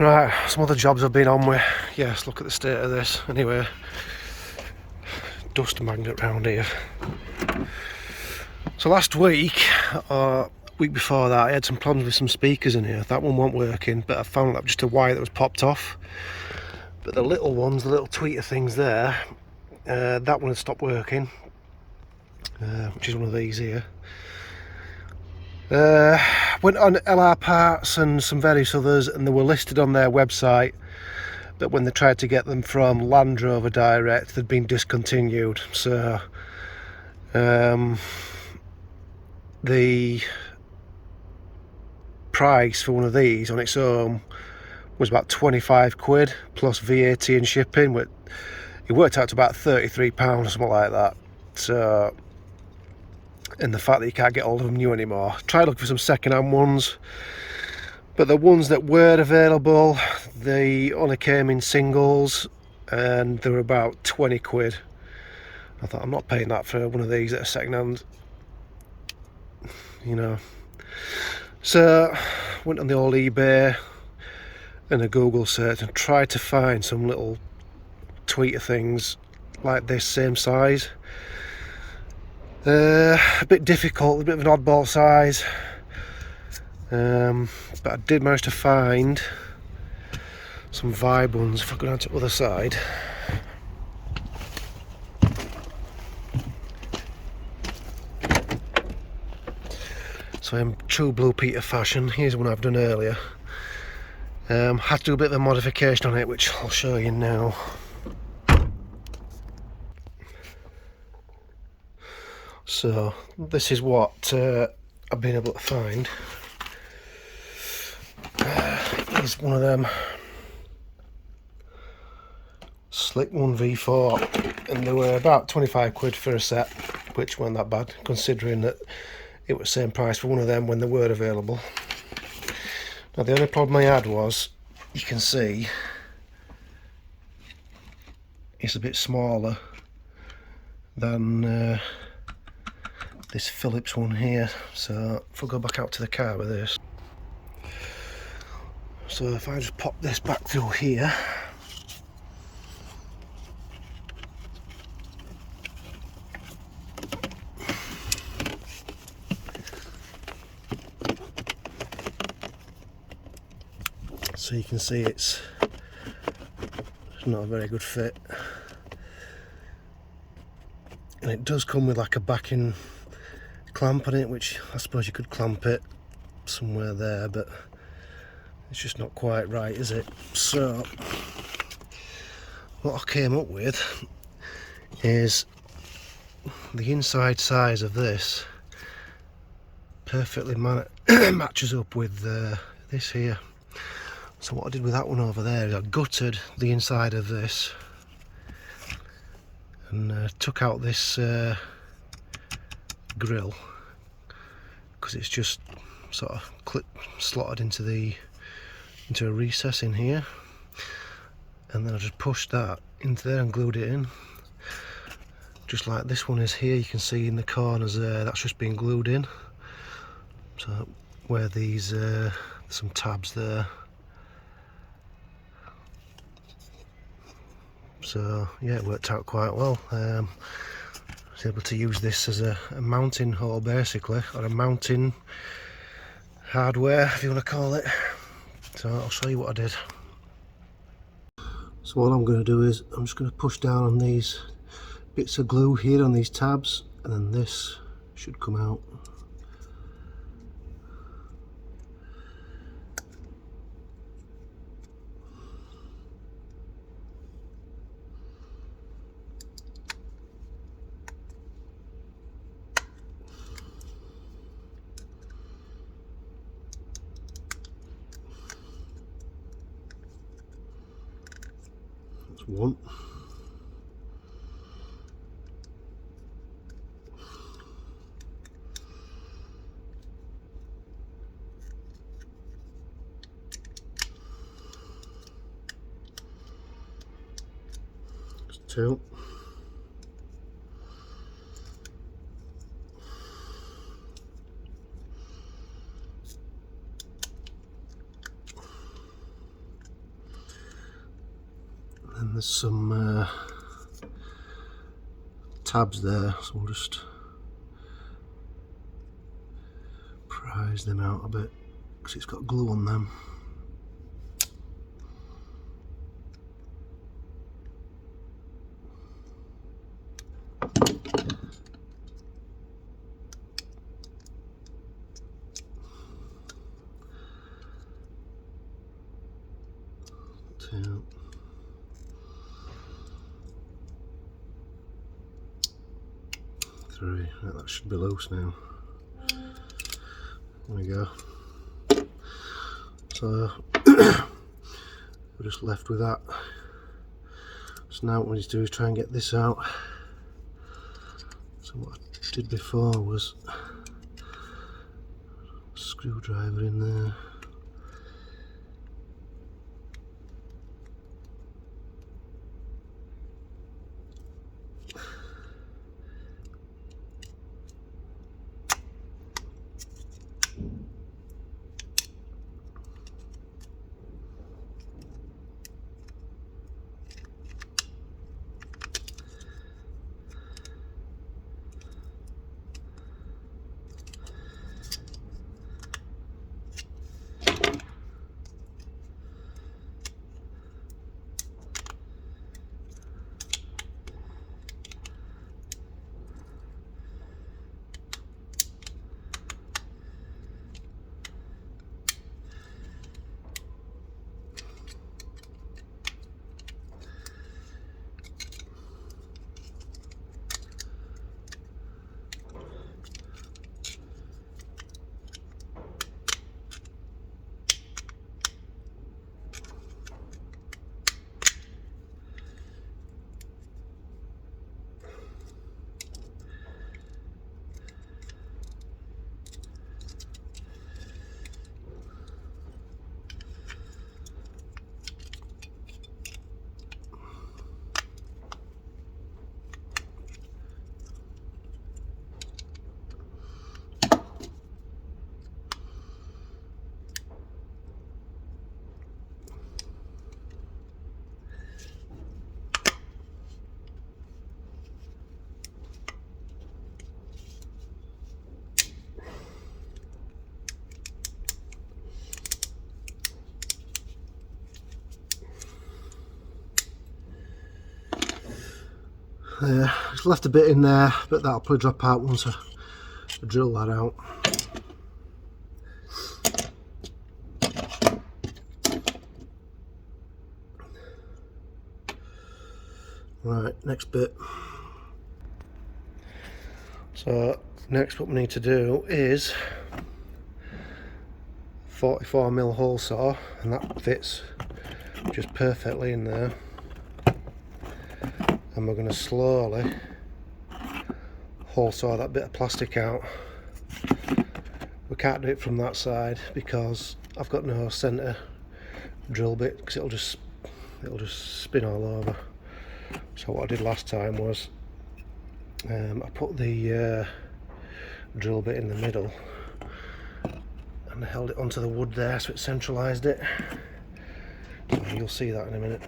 Right, some other jobs I've been on with. Yes, look at the state of this. Anyway, dust magnet round here. So last week, or week before that, I had some problems with some speakers in here. That one wasn't working, but I found that just a wire that was popped off. But the little ones, the little tweeter things there, that one had stopped working, which is one of these here. Went on LR Parts and some various others, and they were listed on their website, but when they tried to get them from Land Rover direct, they'd been discontinued. So the price for one of these on its own was about 25 quid plus VAT and shipping. It worked out to about £33 or something like that. So, and the fact that you can't get hold of them new anymore. Tried looking for some second-hand ones, but the ones that were available, they only came in singles, and they were about 20 quid. I thought, I'm not paying that for one of these that are second-hand, you know. So went on the old eBay and a Google search and tried to find some little tweeter things like this, same size. A bit difficult, a bit of an oddball size, but I did manage to find some Vibe ones. If I go down to the other side, so in true Blue Peter fashion, here's one I've done earlier. Had to do a bit of a modification on it, which I'll show you now. So this is what I've been able to find. Is one of them Slick 1 V4, and they were about 25 quid for a set, which weren't that bad considering that it was the same price for one of them when they were available. Now the only problem I had was, you can see it's a bit smaller than this Phillips one here. So if I go back out to the car with this, so if I just pop this back through here, so you can see it's not a very good fit, and it does come with like a backing clamp on it, which I suppose you could clamp it somewhere there, but it's just not quite right, is it? So what I came up with is the inside size of this perfectly matches up with this here. So what I did with that one over there is I gutted the inside of this and took out this grill, because it's just sort of slotted into a recess in here, and then I just pushed that into there and glued it in, just like this one is here. You can see in the corners there, that's just been glued in. So where these some tabs there. So yeah, it worked out quite well. I was able to use this as a mounting hole basically, or a mounting hardware if you want to call it. So I'll show you what I did. So what I'm going to do is I'm just going to push down on these bits of glue here on these tabs, and then this should come out. That's one. That's two. And there's some tabs there, so we'll just prise them out a bit because it's got glue on them. Two. 3. Right, that should be loose now. There we go. So we're just left with that. So now what we need to do is try and get this out. So what I did before was screwdriver in there. Just left a bit in there, but that'll probably drop out once I drill that out. Right, next bit. So next what we need to do is 44mm hole saw, and that fits just perfectly in there. And we're going to slowly hole saw that bit of plastic out. We can't do it from that side because I've got no centre drill bit, because it'll just spin all over. So what I did last time was I put the drill bit in the middle and I held it onto the wood there so it centralised it. So you'll see that in a minute.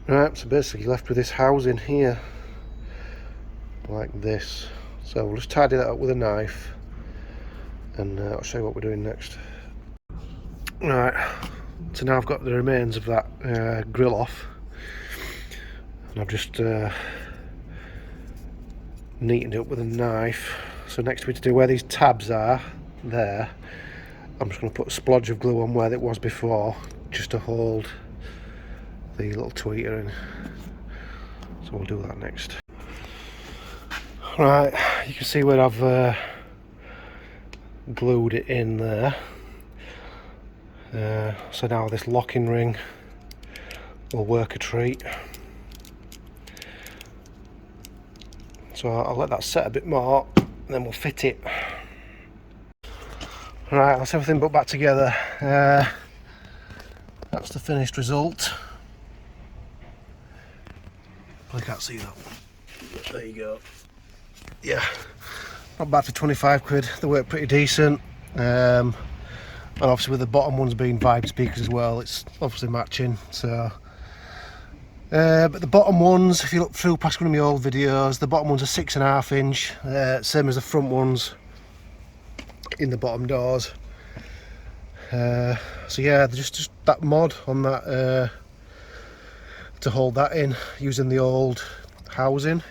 Right, so basically left with this housing here, like this. So we'll just tidy that up with a knife, and I'll show you what we're doing next. Right, so now I've got the remains of that grill off, and I've just neatened it up with a knife. So next to me to do where these tabs are there, I'm just going to put a splodge of glue on where it was before, just to hold the little tweeter in. So we'll do that next. Right, you can see where I've glued it in there. So now this locking ring will work a treat. So I'll let that set a bit more, and then we'll fit it. Right, that's everything put back together. That's the finished result. I can't see that one. There you go. Yeah, not bad for 25 quid. They work pretty decent. And obviously with the bottom ones being vibe speakers as well, it's obviously matching. So, but the bottom ones, if you look through past one of my old videos, the bottom ones are 6.5 inch, same as the front ones in the bottom doors. So yeah, just that mod on that to hold that in using the old housing.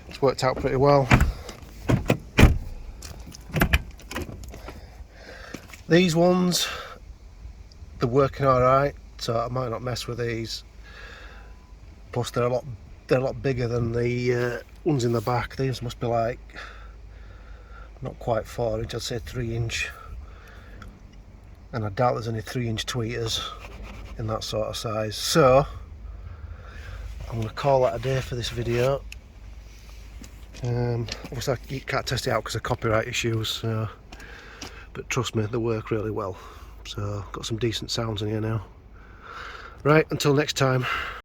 It's worked out pretty well. These ones, they're working alright, so I might not mess with these. Plus they're a lot bigger than the ones in the back. These must be like not quite 4 inch, I'd say 3 inch. And I doubt there's any 3 inch tweeters in that sort of size. So I'm going to call that a day for this video. Obviously you can't test it out because of copyright issues, so, but trust me, they work really well. So got some decent sounds in here now. Right, until next time.